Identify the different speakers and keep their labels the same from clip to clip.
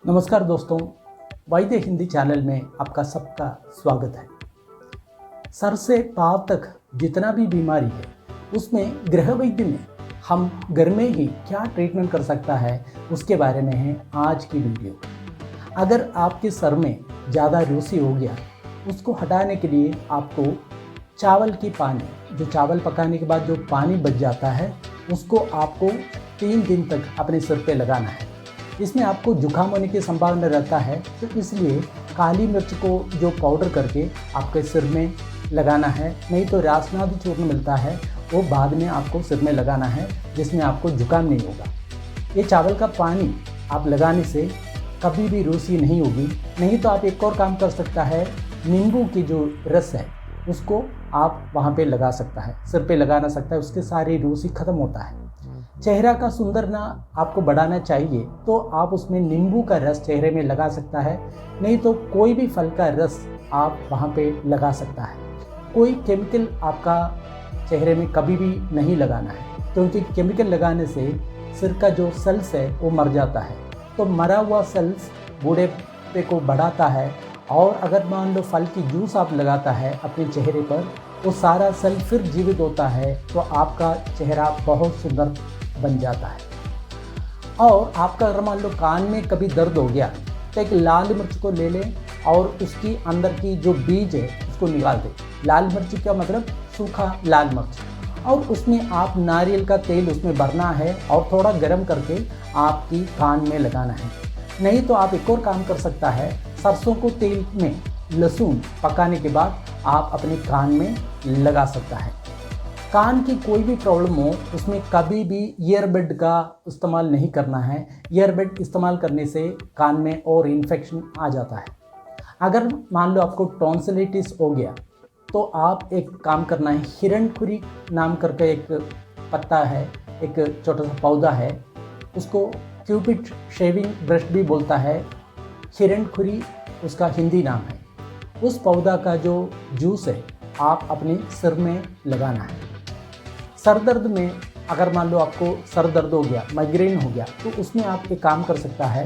Speaker 1: नमस्कार दोस्तों, वैद्य हिंदी चैनल में आपका सबका स्वागत है। सर से पाँव तक जितना भी बीमारी है उसमें गृह वैद्य में हम घर में ही क्या ट्रीटमेंट कर सकता है उसके बारे में है आज की वीडियो। अगर आपके सर में ज़्यादा रूसी हो गया, उसको हटाने के लिए आपको चावल की पानी, जो चावल पकाने के बाद जो पानी बच जाता है, उसको आपको 3 दिन तक अपने सिर पे लगाना है। इसमें आपको जुकाम होने की संभावना रहता है, तो इसलिए काली मिर्च को जो पाउडर करके आपके सिर में लगाना है, नहीं तो रासनादी चूर्ण मिलता है, वो बाद में आपको सिर में लगाना है, जिसमें आपको जुकाम नहीं होगा। ये चावल का पानी आप लगाने से कभी भी रूसी नहीं होगी। नहीं तो आप एक और काम कर सकता है, नींबू की जो रस है उसको आप वहाँ पे लगा सकता है, सिर पे लगाना सकता है, उसके सारी रूसी ख़त्म होता है। चेहरा का सुंदरना आपको बढ़ाना चाहिए तो आप उसमें नींबू का रस चेहरे में लगा सकता है, नहीं तो कोई भी फल का रस आप वहाँ पे लगा सकता है। कोई केमिकल आपका चेहरे में कभी भी नहीं लगाना है, क्योंकि केमिकल लगाने से सिर का जो सेल्स है वो मर जाता है। तो मरा हुआ सेल्स बूढ़ेपे को बढ़ाता है, और अगर मान लो फल की जूस आप लगाता है अपने चेहरे पर, वो सारा सेल फिर जीवित होता है, तो आपका चेहरा बहुत सुंदर बन जाता है। और आपका अगर मान लो कान में कभी दर्द हो गया तो एक लाल मिर्च को ले लें और उसकी अंदर की जो बीज है उसको निकाल दें। लाल मिर्च का मतलब सूखा लाल मिर्च, और उसमें आप नारियल का तेल उसमें भरना है और थोड़ा गर्म करके आपकी कान में लगाना है। नहीं तो आप एक और काम कर सकता है, सरसों को तेल में लहसुन पकाने के बाद आप अपने कान में लगा सकता है। कान की कोई भी प्रॉब्लम हो उसमें कभी भी ईयरबड का इस्तेमाल नहीं करना है। ईयरबड इस्तेमाल करने से कान में और इन्फेक्शन आ जाता है। अगर मान लो आपको टॉन्सिलिटिस हो गया तो आप एक काम करना है, हिरणखुरी नाम करके एक पत्ता है, एक छोटा सा पौधा है, उसको क्यूपिड शेविंग ब्रश भी बोलता है, हिरणखुरी उसका हिंदी नाम है। उस पौधा का जो जूस है आप अपने सिर में लगाना है। सर दर्द में अगर मान लो आपको सर दर्द हो गया, माइग्रेन हो गया, तो उसमें आप एक काम कर सकता है,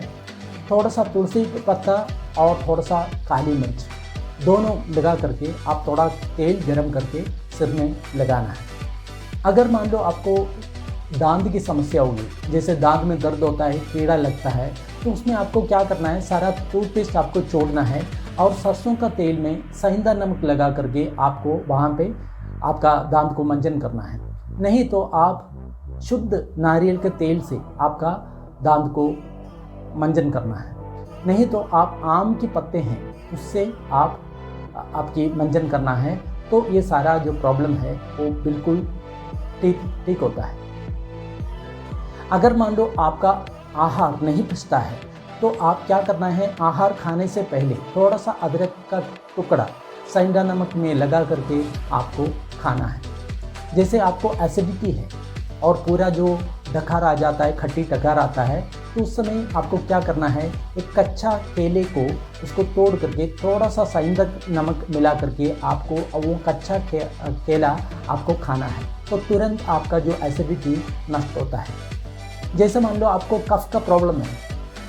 Speaker 1: थोड़ा सा तुलसी पत्ता और थोड़ा सा काली मिर्च दोनों लगा करके आप थोड़ा तेल गरम करके सिर में लगाना है। अगर मान लो आपको दांत की समस्या होगी, जैसे दांत में दर्द होता है, कीड़ा लगता है, तो उसमें आपको क्या करना है, सारा टूथपेस्ट आपको छोड़ना है और सरसों का तेल में सेंधा नमक लगा करके आपको वहाँ पे आपका दांत को मंजन करना है। नहीं तो आप शुद्ध नारियल के तेल से आपका दांत को मंजन करना है। नहीं तो आप आम के पत्ते हैं उससे आपकी मंजन करना है, तो ये सारा जो प्रॉब्लम है वो बिल्कुल ठीक होता है। अगर मान लो आपका आहार नहीं पचता है तो आप क्या करना है, आहार खाने से पहले थोड़ा सा अदरक का टुकड़ा सेंधा नमक में लगा करके आपको खाना है। जैसे आपको एसिडिटी है और पूरा जो डकार आ जाता है, खट्टी डकार आता है, तो उस समय आपको क्या करना है, एक कच्चा केले को उसको तोड़ करके थोड़ा सा सेंधा नमक मिला करके आपको वो कच्चा केला आपको खाना है, तो तुरंत आपका जो एसिडिटी नष्ट होता है। जैसे मान लो आपको कफ का प्रॉब्लम है,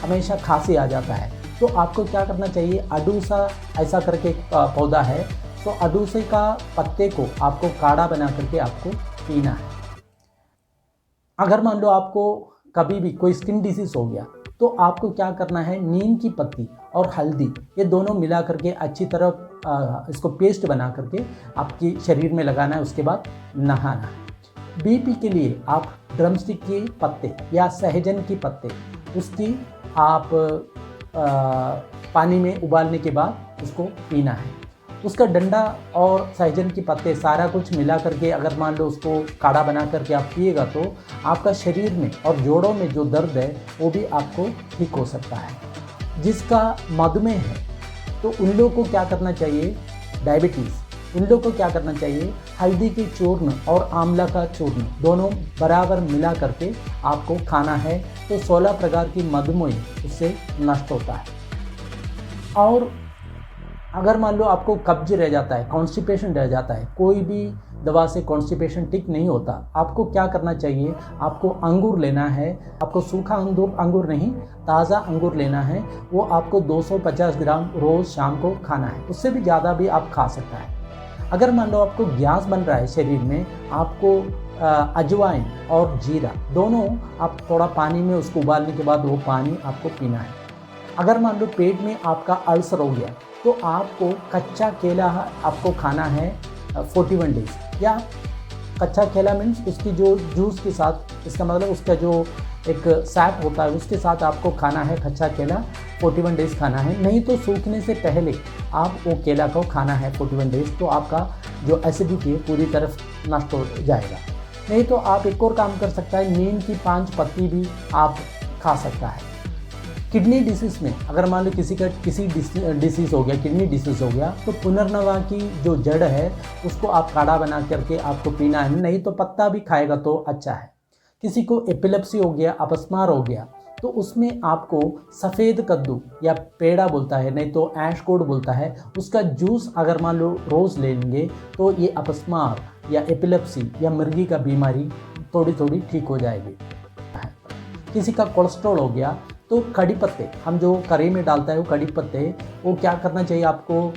Speaker 1: हमेशा खांसी आ जाता है, तो आपको क्या करना चाहिए, अडूसा ऐसा करके एक पौधा है, तो अडूसे का पत्ते को आपको काढ़ा बना करके आपको पीना है। अगर मान लो आपको कभी भी कोई स्किन डिसीज हो गया तो आपको क्या करना है, नीम की पत्ती और हल्दी ये दोनों मिला करके अच्छी तरह इसको पेस्ट बना करके आपकी शरीर में लगाना है, उसके बाद नहाना है। बीपी के लिए आप ड्रमस्टिक के पत्ते या सहजन की पत्ते उसकी आप पानी में उबालने के बाद उसको पीना है। उसका डंडा और सहजन की पत्ते सारा कुछ मिला करके अगर मान लो उसको काढ़ा बना करके आप पिएगा तो आपका शरीर में और जोड़ों में जो दर्द है वो भी आपको ठीक हो सकता है। जिसका मधुमेह है तो उन लोगों को क्या करना चाहिए, डायबिटीज़, उन लोगों को क्या करना चाहिए, हल्दी की चूर्ण और आंवला का चूर्ण दोनों बराबर मिला करके आपको खाना है, तो 16 प्रकार की मधुमेह उससे नष्ट होता है। और अगर मान लो आपको कब्ज रह जाता है, कॉन्स्टिपेशन रह जाता है, कोई भी दवा से कॉन्स्टिपेशन ठीक नहीं होता, आपको क्या करना चाहिए, आपको अंगूर लेना है। आपको सूखा अंगूर नहीं, ताज़ा अंगूर लेना है। वो आपको 250 ग्राम रोज़ शाम को खाना है, उससे भी ज़्यादा भी आप खा सकता है। अगर मान लो आपको गैस बन रहा है शरीर में, आपको अजवाइन और जीरा दोनों आप थोड़ा पानी में उसको उबालने के बाद वो पानी आपको पीना है। अगर मान लो पेट में आपका अल्सर हो गया तो आपको कच्चा केला आपको खाना है 41 डेज। या कच्चा केला मीन्स उसकी जो जूस के साथ, इसका मतलब उसका जो एक सैप होता है उसके साथ आपको खाना है कच्चा केला, 41 डेज़ खाना है। नहीं तो सूखने से पहले आप वो केला को खाना है 41 डेज़, तो आपका जो एसिडिटी है पूरी तरफ नष्ट हो जाएगा। नहीं तो आप एक और काम कर सकता है, नीम की 5 पत्ती भी आप खा सकता है। किडनी डिसीज़ में अगर मान लो किसी डिसीज़ हो गया, किडनी डिसीज़ हो गया, तो पुनर्नवा की जो जड़ है उसको आप काढ़ा बना करके आपको पीना है। नहीं तो पत्ता भी खाएगा तो अच्छा है। किसी को एपिलेप्सी हो गया, अपस्मार हो गया, तो उसमें आपको सफ़ेद कद्दू या पेड़ा बोलता है, नहीं तो ऐशकोड बोलता है, उसका जूस अगर मान लो रोज़ लेंगे तो ये अपस्मार या एपिलेप्सी या मिर्गी का बीमारी थोड़ी थोड़ी ठीक हो जाएगी। किसी का कोलेस्ट्रॉल हो गया तो कड़ी पत्ते, हम जो करी में डालता है वो कड़ी पत्ते, वो क्या करना चाहिए आपको,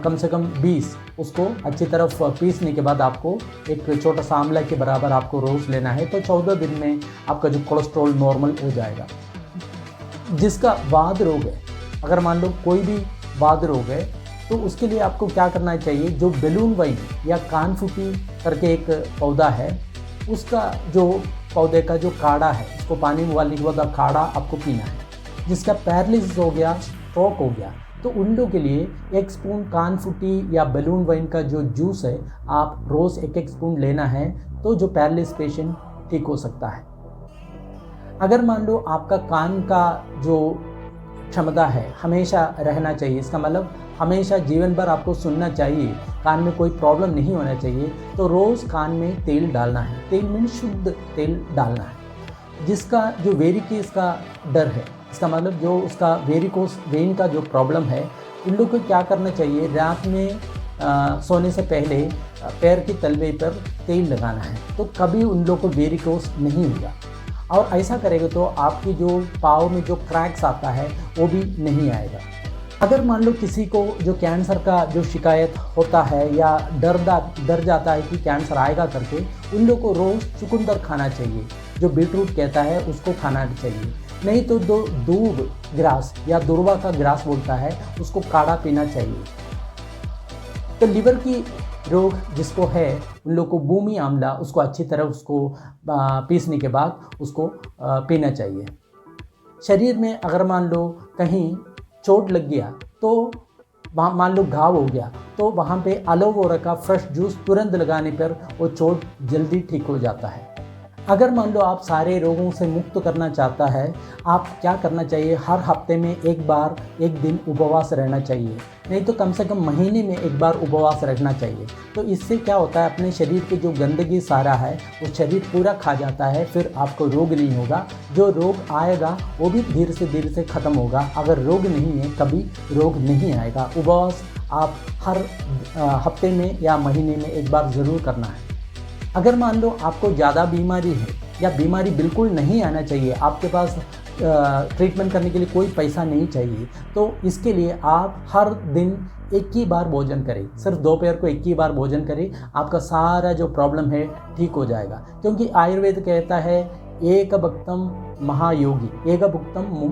Speaker 1: कम से कम 20 उसको अच्छी तरफ पीसने के बाद आपको एक छोटा सा आंवला के बराबर आपको रोज़ लेना है। तो 14 दिन में आपका जो कोलेस्ट्रॉल नॉर्मल हो जाएगा। जिसका वात रोग है, अगर मान लो कोई भी वात रोग है, तो उसके लिए आपको क्या करना चाहिए, जो बेलून वाइन या कानफूटी करके एक पौधा है, उसका जो पौधे का जो काढ़ा है उसको पानी में उबालने के बाद काढ़ा आपको पीना है। जिसका पैरालिसिस हो गया, स्ट्रोक हो गया, तो उन लोगों के लिए 1 स्पून कानफूटी या बेलून वाइन का जो जूस है आप रोज़ 1-1 स्पून लेना है, तो जो पैरालिसिस पेशेंट ठीक हो सकता है। अगर मान लो आपका कान का जो क्षमता है हमेशा रहना चाहिए, इसका मतलब हमेशा जीवन भर आपको सुनना चाहिए, कान में कोई प्रॉब्लम नहीं होना चाहिए, तो रोज़ कान में तेल डालना है। तेल में शुद्ध तेल डालना है। जिसका जो वेरिकेस का डर है, इसका मतलब जो उसका वेरिकोस वेन का जो प्रॉब्लम है, उन लोगों को क्या करना चाहिए, रात में सोने से पहले पैर की तलवे पर तेल लगाना है, तो कभी उन लोगों को वेरिकोस नहीं होगा। और ऐसा करेगा तो आपकी जो पाँव में जो क्रैक्स आता है वो भी नहीं आएगा। अगर मान लो किसी को जो कैंसर का जो शिकायत होता है या डर जाता है कि कैंसर आएगा करके, उन लोगों को रोज़ चुकंदर खाना चाहिए, जो बीटरूट कहता है उसको खाना चाहिए। नहीं तो दूब ग्रास या दुर्वा का ग्रास बोलता है, उसको काढ़ा पीना चाहिए। तो लिवर की रोग जिसको है उन लोग को भूमि आंवला, उसको अच्छी तरह उसको पीसने के बाद उसको पीना चाहिए। शरीर में अगर मान लो कहीं चोट लग गया, तो मान लो घाव हो गया, तो वहाँ पे एलोवेरा का फ्रेश जूस तुरंत लगाने पर वो चोट जल्दी ठीक हो जाता है। अगर मान लो आप सारे रोगों से मुक्त करना चाहता है, आप क्या करना चाहिए, हर हफ्ते में एक बार 1 दिन उपवास रहना चाहिए। नहीं तो कम से कम महीने में 1 बार उपवास रखना चाहिए। तो इससे क्या होता है, अपने शरीर की जो गंदगी सारा है वो शरीर पूरा खा जाता है, फिर आपको रोग नहीं होगा। जो रोग आएगा वो भी धीरे से ख़त्म होगा। अगर रोग नहीं है कभी रोग नहीं आएगा। उपवास आप हर हफ्ते में या महीने में 1 बार ज़रूर करना है। अगर मान लो आपको ज़्यादा बीमारी है या बीमारी बिल्कुल नहीं आना चाहिए, आपके पास ट्रीटमेंट करने के लिए कोई पैसा नहीं चाहिए, तो इसके लिए आप हर दिन 1 ही बार भोजन करें, सिर्फ दोपहर को 1 ही बार भोजन करें, आपका सारा जो प्रॉब्लम है ठीक हो जाएगा। क्योंकि आयुर्वेद कहता है एक भुक्तम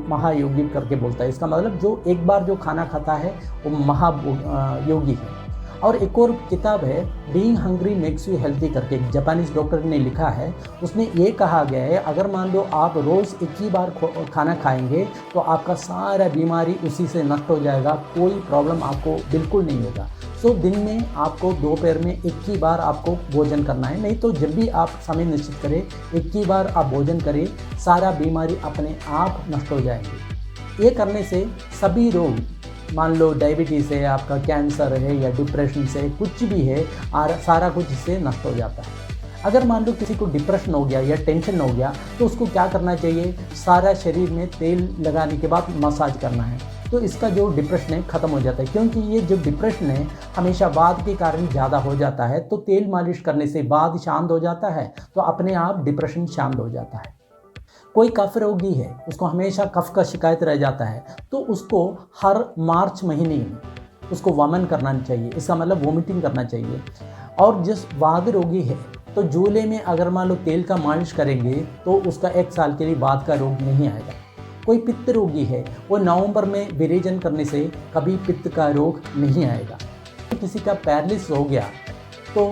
Speaker 1: महायोगी करके बोलता है। इसका मतलब जो एक बार जो खाना खाता है वो महायोगी है। और एक और किताब है being hungry makes you healthy करके, एक जापानीज डॉक्टर ने लिखा है। उसमें ये कहा गया है अगर मान लो आप रोज़ 1 ही बार खाना खाएंगे तो आपका सारा बीमारी उसी से नष्ट हो जाएगा, कोई प्रॉब्लम आपको बिल्कुल नहीं होगा। सो दिन में आपको दोपहर में 1 ही बार आपको भोजन करना है। नहीं तो जब भी आप समय निश्चित करें 1 ही बार आप भोजन करें, सारा बीमारी अपने आप नष्ट हो जाएंगे। ये करने से सभी रोग, मान लो डायबिटीज़ है, आपका कैंसर है या डिप्रेशन से कुछ भी है, सारा कुछ इससे नष्ट हो जाता है। अगर मान लो किसी को डिप्रेशन हो गया या टेंशन हो गया, तो उसको क्या करना चाहिए, सारा शरीर में तेल लगाने के बाद मसाज करना है। तो इसका जो डिप्रेशन है ख़त्म हो जाता है। क्योंकि ये जो डिप्रेशन है हमेशा वात के कारण ज़्यादा हो जाता है, तो तेल मालिश करने से वात शांत हो जाता है, तो अपने आप डिप्रेशन शांत हो जाता है। कोई कफ रोगी है, उसको हमेशा कफ का शिकायत रह जाता है, तो उसको हर मार्च महीने में उसको वमन करना चाहिए, इसका मतलब वोमिटिंग करना चाहिए। और जिस वात रोगी है तो जूले में अगर मान लो तेल का मालिश करेंगे तो उसका 1 साल के लिए वात का रोग नहीं आएगा। कोई पित्त रोगी है, वो नवंबर में विरेचन करने से कभी पित्त का रोग नहीं आएगा। किसी का पैरालिसिस हो गया तो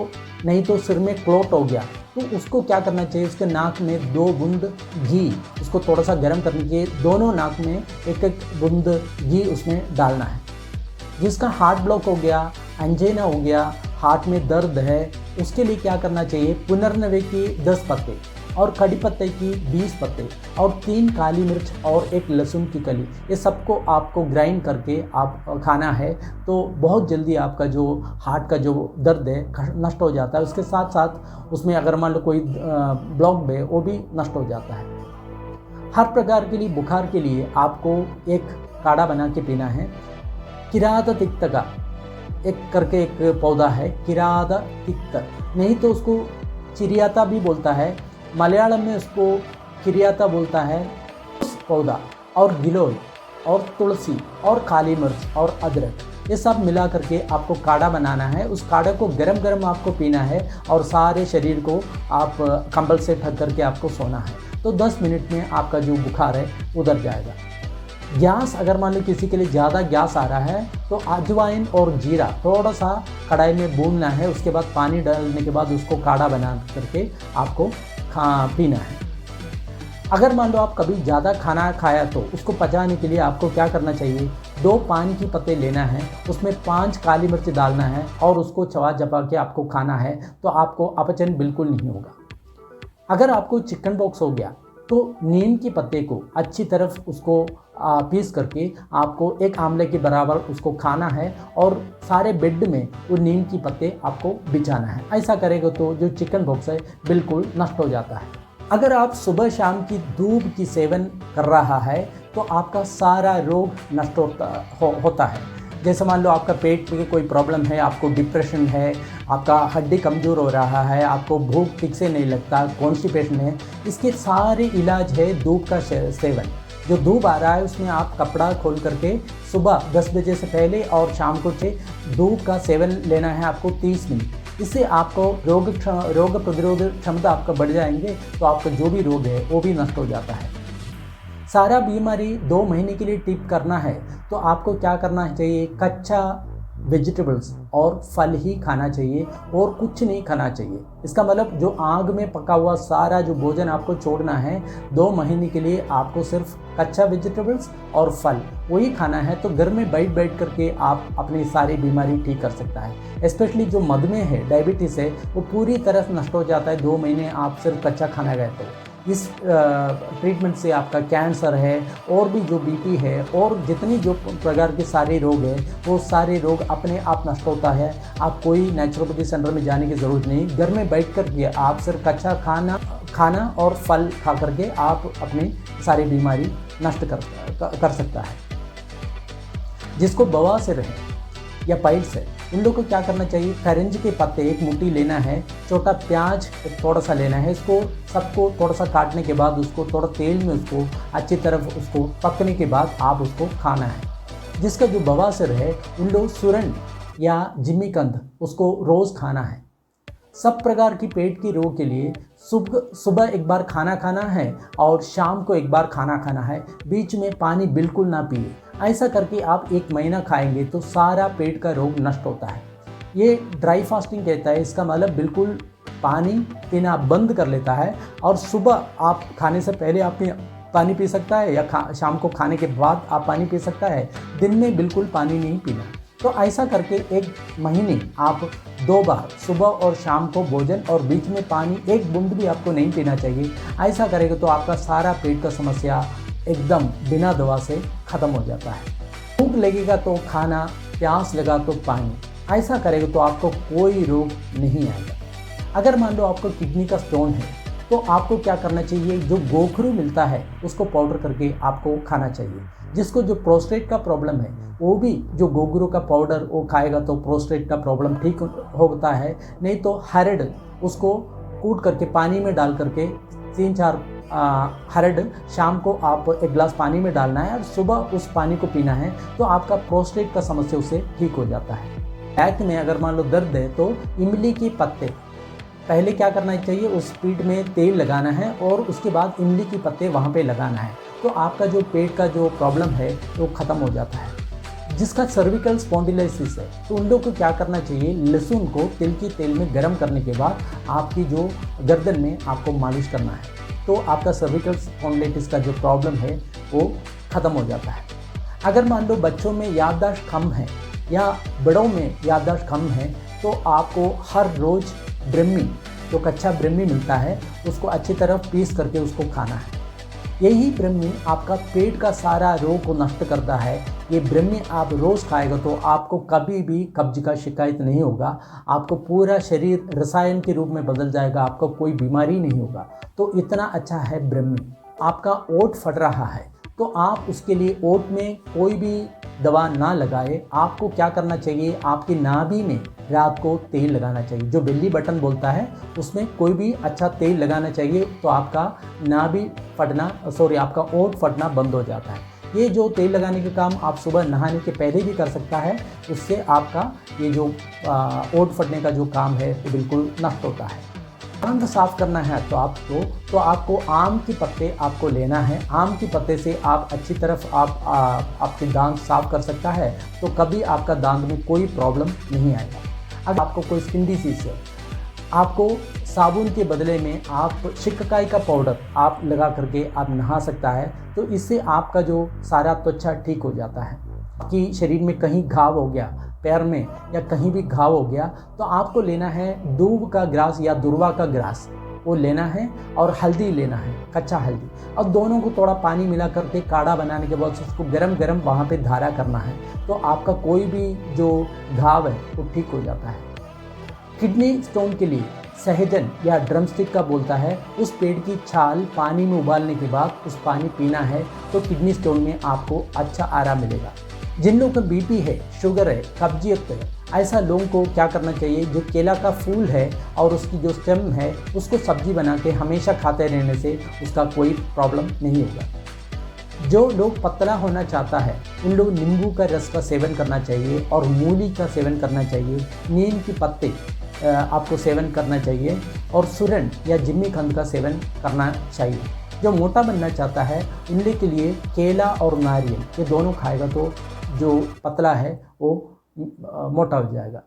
Speaker 1: नहीं तो सिर में क्लोट हो गया, तो उसको क्या करना चाहिए, उसके नाक में 2 बूंद घी, उसको थोड़ा सा गर्म करने के दोनों नाक में 1-1 बूंद घी उसमें डालना है। जिसका हार्ट ब्लॉक हो गया, एंजाइना हो गया, हार्ट में दर्द है, उसके लिए क्या करना चाहिए, पुनर्नवे की 10 पत्ते और कड़ी पत्ते की 20 पत्ते और 3 काली मिर्च और 1 लहसुन की कली, ये सबको आपको ग्राइंड करके आप खाना है। तो बहुत जल्दी आपका जो हार्ट का जो दर्द है नष्ट हो जाता है। उसके साथ साथ उसमें अगर मान लो कोई ब्लॉक है वो भी नष्ट हो जाता है। हर प्रकार के लिए बुखार के लिए आपको एक काढ़ा बना के पीना है। किरात तिक्त का एक पौधा है, किरात तिक्त, नहीं तो उसको चिरियाता भी बोलता है, मलयालम में उसको किरियाता बोलता है। उस पौधा और गिलोय और तुलसी और काली मिर्च और अदरक, ये सब मिला करके आपको काढ़ा बनाना है। उस काढ़े को गरम गरम आपको पीना है और सारे शरीर को आप कंबल से ढक करके आपको सोना है। तो 10 मिनट में आपका जो बुखार है उतर जाएगा। गैस अगर मान लो किसी के लिए ज़्यादा गैस आ रहा है तो अजवाइन और जीरा थोड़ा सा कढ़ाई में भूनना है, उसके बाद पानी डालने के बाद उसको काढ़ा बना करके आपको पीना है। अगर मान लो आप कभी ज़्यादा खाना खाया तो उसको पचाने के लिए आपको क्या करना चाहिए, 2 पान की पत्ते लेना है, उसमें 5 काली मिर्च डालना है और उसको चबा चबा के आपको खाना है, तो आपको अपचन बिल्कुल नहीं होगा। अगर आपको चिकन पॉक्स हो गया तो नीम के पत्ते को अच्छी तरफ उसको पीस करके आपको 1 आंवले के बराबर उसको खाना है और सारे बेड में वो नीम की पत्ते आपको बिछाना है। ऐसा करेगा तो जो चिकन पॉक्स है बिल्कुल नष्ट हो जाता है। अगर आप सुबह शाम की दूध की सेवन कर रहा है तो आपका सारा रोग नष्ट होता है। जैसे मान लो आपका पेट में कोई प्रॉब्लम है, आपको डिप्रेशन है, आपका हड्डी कमज़ोर हो रहा है, आपको भूख ठीक से नहीं लगता, कॉन्स्टिपेशन है, इसके सारे इलाज है धूप का सेवन। जो धूप आ रहा है उसमें आप कपड़ा खोल करके सुबह 10 बजे से पहले और शाम को धूप का सेवन लेना है आपको 30 मिनट। इससे आपको रोग प्रतिरोध क्षमता आपका बढ़ जाएंगे, तो आपका जो भी रोग है वो भी नष्ट हो जाता है। सारा बीमारी 2 महीने के लिए टिप करना है तो आपको क्या करना चाहिए, कच्चा वेजिटेबल्स और फल ही खाना चाहिए और कुछ नहीं खाना चाहिए। इसका मतलब जो आग में पका हुआ सारा जो भोजन आपको छोड़ना है। 2 महीने के लिए आपको सिर्फ कच्चा वेजिटेबल्स और फल वही खाना है। तो घर में बैठ करके आप अपनी सारी बीमारी ठीक कर सकता है। स्पेशली जो मधुमेह है, डायबिटीज़ है, वो पूरी तरह से नष्ट हो जाता है 2 महीने आप सिर्फ कच्चा खाना गए तो। इस ट्रीटमेंट से आपका कैंसर है और भी जो बीपी है और जितनी जो प्रकार के सारे रोग हैं वो सारे रोग अपने आप नष्ट होता है। आप कोई नेचुरोपैथी सेंटर में जाने की ज़रूरत नहीं, घर में बैठ कर के आप सिर्फ कच्चा खाना और फल खा करके आप अपनी सारी बीमारी नष्ट कर सकता है। जिसको बवासीर है या पाइल्स है, उन लोगों को क्या करना चाहिए, करंज के पत्ते 1 मुट्ठी लेना है, छोटा प्याज थोड़ा सा लेना है, इसको सबको थोड़ा सा काटने के बाद उसको थोड़ा तेल में उसको अच्छी तरफ उसको पकने के बाद आप उसको खाना है। जिसका जो बवासीर है उन लोग सुरन या जिमीकंद उसको रोज़ खाना है। सब प्रकार की पेट के रोग के लिए सुबह 1 बार खाना खाना है और शाम को 1 बार खाना खाना है। बीच में पानी बिल्कुल ना पिए। ऐसा करके आप 1 महीना खाएंगे तो सारा पेट का रोग नष्ट होता है। ये ड्राई फास्टिंग कहता है। इसका मतलब बिल्कुल पानी पीना बंद कर लेता है और सुबह आप खाने से पहले आप पानी पी सकता है या शाम को खाने के बाद आप पानी पी सकता है। दिन में बिल्कुल पानी नहीं पीना। तो ऐसा करके 1 महीने आप 2 बार सुबह और शाम को भोजन और बीच में पानी 1 बूंद भी आपको नहीं पीना चाहिए। ऐसा करेगा तो आपका सारा पेट का समस्या एकदम बिना दवा से ख़त्म हो जाता है। भूख लगेगा तो खाना, प्यास लगा तो पानी। ऐसा करेगा तो आपको कोई रोग नहीं आएगा। अगर मान लो आपको किडनी का स्टोन है तो आपको क्या करना चाहिए, जो गोखरू मिलता है उसको पाउडर करके आपको खाना चाहिए। जिसको जो प्रोस्टेट का प्रॉब्लम है वो भी जो गोगरू का पाउडर वो खाएगा तो प्रोस्टेट का प्रॉब्लम ठीक होता है। नहीं तो हरड़ उसको कूट करके पानी में डाल करके 3-4 हरड़ शाम को आप एक गिलास पानी में डालना है और सुबह उस पानी को पीना है, तो आपका प्रोस्टेट का समस्या उससे ठीक हो जाता है। बैक में अगर मान लो दर्द है तो इमली के पत्ते पहले क्या करना चाहिए, उस पीठ में तेल लगाना है और उसके बाद इमली के पत्ते वहाँ पे लगाना है, तो आपका जो पेट का जो प्रॉब्लम है वो ख़त्म हो जाता है। जिसका सर्विकल स्पॉन्डिलाइसिस है तो उन लोगों को क्या करना चाहिए, लहसुन को तिल के तेल में गर्म करने के बाद आपकी जो गर्दन में आपको मालिश करना है, तो आपका सर्विकल स्पॉन्डिलाइटिस का जो प्रॉब्लम है वो ख़त्म हो जाता है। अगर मान लो बच्चों में याददाश्त कम है या बड़ों में याददाश्त कम है तो आपको हर रोज़ ब्रह्मी, जो कच्चा ब्रह्मी मिलता है उसको अच्छी तरह पीस करके उसको खाना है। यही ब्रह्मी आपका पेट का सारा रोग को नष्ट करता है। ये ब्रह्मी आप रोज़ खाएगा तो आपको कभी भी कब्ज का शिकायत नहीं होगा, आपको पूरा शरीर रसायन के रूप में बदल जाएगा, आपको कोई बीमारी नहीं होगा। तो इतना अच्छा है ब्रह्मी। आपका ओट फट रहा है तो आप उसके लिए ओट में कोई भी दवा ना लगाए, आपको क्या करना चाहिए, आपकी नाभि में रात को तेल लगाना चाहिए, जो बेली बटन बोलता है उसमें कोई भी अच्छा तेल लगाना चाहिए, तो आपका नाभि फटना आपका ओट फटना बंद हो जाता है। ये जो तेल लगाने का काम आप सुबह नहाने के पहले भी कर सकता है, उससे आपका ये जो ओट फटने का जो काम है वो बिल्कुल नष्ट होता है। दांत साफ करना है तो आपको आम के पत्ते आपको लेना है। आम के पत्ते से आप अच्छी तरफ आपके दांत साफ कर सकता है, तो कभी आपका दांत में कोई प्रॉब्लम नहीं आएगा। अगर आपको कोई स्किन डिसीज है, आपको साबुन के बदले में आप शिकाकाई का पाउडर आप लगा करके आप नहा सकता है, तो इससे आपका जो सारा त्वचा ठीक हो जाता है। कि शरीर में कहीं घाव हो गया, पैर में या कहीं भी घाव हो गया, तो आपको लेना है दूब का ग्रास या दुर्वा का ग्रास, वो लेना है और हल्दी लेना है, कच्चा हल्दी, और दोनों को थोड़ा पानी मिला करके काढ़ा बनाने के बाद उसको गरम गरम वहाँ पे धारा करना है, तो आपका कोई भी जो घाव है वो ठीक हो जाता है। किडनी स्टोन के लिए सहजन या ड्रमस्टिक का बोलता है, उस पेड़ की छाल पानी में उबालने के बाद उस पानी पीना है, तो किडनी स्टोन में आपको अच्छा आराम मिलेगा। जिन लोगों का बीपी है, शुगर है, कब्जियत है, ऐसा लोगों को क्या करना चाहिए, जो केला का फूल है और उसकी जो स्टेम है उसको सब्जी बना के हमेशा खाते रहने से उसका कोई प्रॉब्लम नहीं होगा। जो लोग पतला होना चाहता है उन लोग नींबू का रस का सेवन करना चाहिए और मूली का सेवन करना चाहिए, नीम के पत्ते आपको सेवन करना चाहिए और सुरन या जिम्मी खंड का सेवन करना चाहिए। जो मोटा बनना चाहता है उनके के लिए केला और नारियल ये दोनों खाएगा तो जो पतला है वो मोटा हो जाएगा।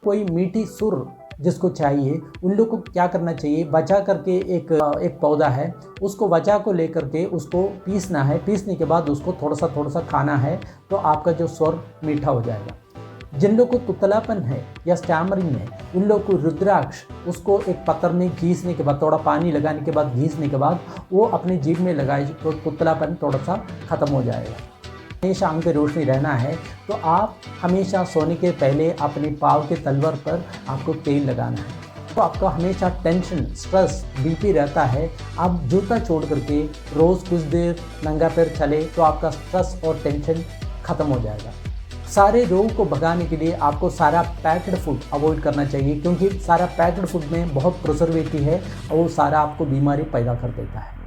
Speaker 1: कोई मीठी सुर जिसको चाहिए उन लोग को क्या करना चाहिए, बचा करके एक पौधा है उसको बचा को लेकर के उसको पीसना है, पीसने के बाद उसको थोड़ा सा खाना है, तो आपका जो स्वर मीठा हो जाएगा। जिन लोग को तुतलापन है या स्टैमरिंग है उन लोग को रुद्राक्ष उसको एक पत्थर में घीसने के बाद, थोड़ा पानी लगाने के बाद घीसने के बाद वो अपने जीभ में लगाए तो तुतलापन थोड़ा सा ख़त्म हो जाएगा। हमेशा आंख पे रोशनी रहना है तो आप हमेशा सोने के पहले अपने पाँव के तलवर पर आपको तेल लगाना है। तो आपका हमेशा टेंशन, स्ट्रेस, बीपी रहता है, आप जूता छोड़ करके रोज़ कुछ देर नंगा पैर चले तो आपका स्ट्रेस और टेंशन ख़त्म हो जाएगा। सारे रोग को भगाने के लिए आपको सारा पैक्ड फूड अवॉइड करना चाहिए, क्योंकि सारा पैक्ड फूड में बहुत प्रिजर्वेटिव है और वो सारा आपको बीमारी पैदा कर देता है।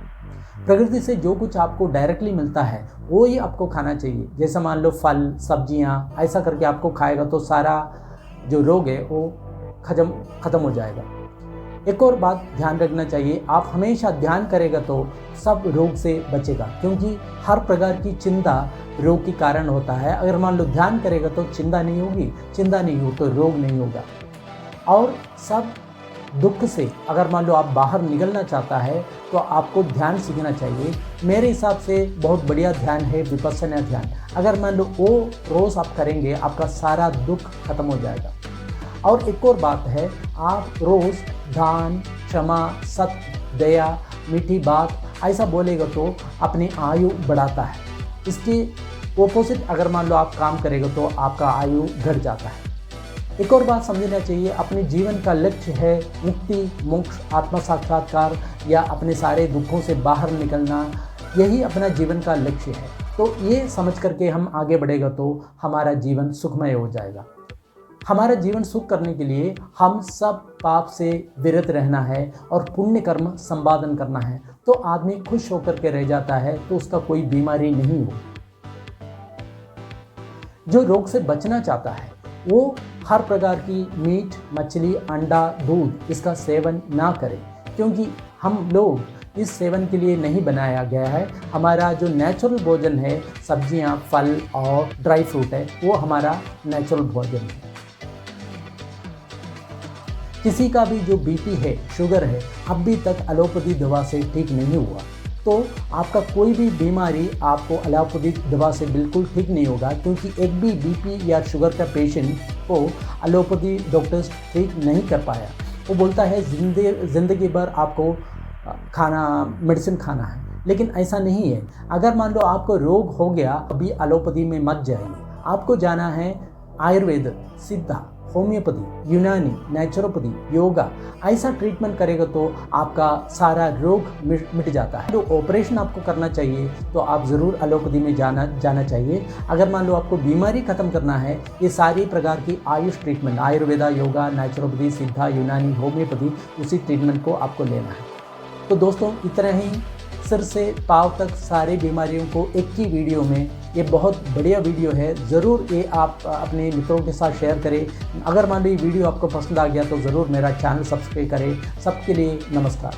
Speaker 1: प्रकृति से जो कुछ आपको डायरेक्टली मिलता है वो ही आपको खाना चाहिए। जैसे मान लो फल, सब्जियां, ऐसा करके आपको खाएगा तो सारा जो रोग है वो ख़त्म हो जाएगा। एक और बात ध्यान रखना चाहिए, आप हमेशा ध्यान करेगा तो सब रोग से बचेगा, क्योंकि हर प्रकार की चिंता रोग के कारण होता है। अगर मान लो ध्यान करेगा तो चिंता नहीं होगी, चिंता नहीं हो तो रोग नहीं होगा। और सब दुख से अगर मान लो आप बाहर निकलना चाहता है तो आपको ध्यान सीखना चाहिए। मेरे हिसाब से बहुत बढ़िया ध्यान है विपस्सना ध्यान। अगर मान लो वो रोज़ आप करेंगे आपका सारा दुख खत्म हो जाएगा। और एक और बात है, आप रोज़ दान, क्षमा, सत्य, दया, मीठी बात ऐसा बोलेगा तो अपनी आयु बढ़ाता है। इसके ओपोजिट अगर मान लो आप काम करेगा तो आपका आयु घट जाता है। एक और बात समझना चाहिए, अपने जीवन का लक्ष्य है मुक्ति, मोक्ष, आत्म साक्षात्कार या अपने सारे दुखों से बाहर निकलना, यही अपना जीवन का लक्ष्य है। तो ये समझ करके हम आगे बढ़ेगा तो हमारा जीवन सुखमय हो जाएगा। हमारा जीवन सुख करने के लिए हम सब पाप से विरत रहना है और पुण्य कर्म संपादन करना है, तो आदमी खुश होकर के रह जाता है, तो उसका कोई बीमारी नहीं हो। जो रोग से बचना चाहता है वो हर प्रकार की मीट, मछली, अंडा, दूध इसका सेवन ना करें, क्योंकि हम लोग इस सेवन के लिए नहीं बनाया गया है। हमारा जो नेचुरल भोजन है, सब्जियां, फल और ड्राई फ्रूट है, वो हमारा नेचुरल भोजन है। किसी का भी जो बीपी है, शुगर है, अभी तक एलोपैथी दवा से ठीक नहीं हुआ, तो आपका कोई भी बीमारी आपको एलोपैथी दवा से बिल्कुल ठीक नहीं होगा, क्योंकि एक भी बीपी या शुगर का पेशेंट को एलोपैथी डॉक्टर्स ठीक नहीं कर पाया। वो बोलता है ज़िंदगी भर आपको मेडिसिन खाना है, लेकिन ऐसा नहीं है। अगर मान लो आपको रोग हो गया, अभी एलोपैथी में मत जाइए, आपको जाना है आयुर्वेद, सिद्धा, होम्योपैथी, यूनानी, नेचुरोपैथी, योगा। ऐसा ट्रीटमेंट करेगा तो आपका सारा रोग मिट जाता है। तो ऑपरेशन आपको करना चाहिए तो आप ज़रूर एलोपैथी में जाना चाहिए। अगर मान लो आपको बीमारी ख़त्म करना है, ये सारी प्रकार की आयुष ट्रीटमेंट, आयुर्वेदा, योगा, नेचुरोपैथी, सिद्धा, यूनानी, होम्योपैथी, उसी ट्रीटमेंट को आपको लेना है। तो दोस्तों, इतना ही। सिर से पाँव तक सारी बीमारियों को एक ही वीडियो में, ये बहुत बढ़िया वीडियो है, ज़रूर ये आप अपने मित्रों के साथ शेयर करें। अगर मान लो ये वीडियो आपको पसंद आ गया तो ज़रूर मेरा चैनल सब्सक्राइब करें। सबके लिए नमस्कार।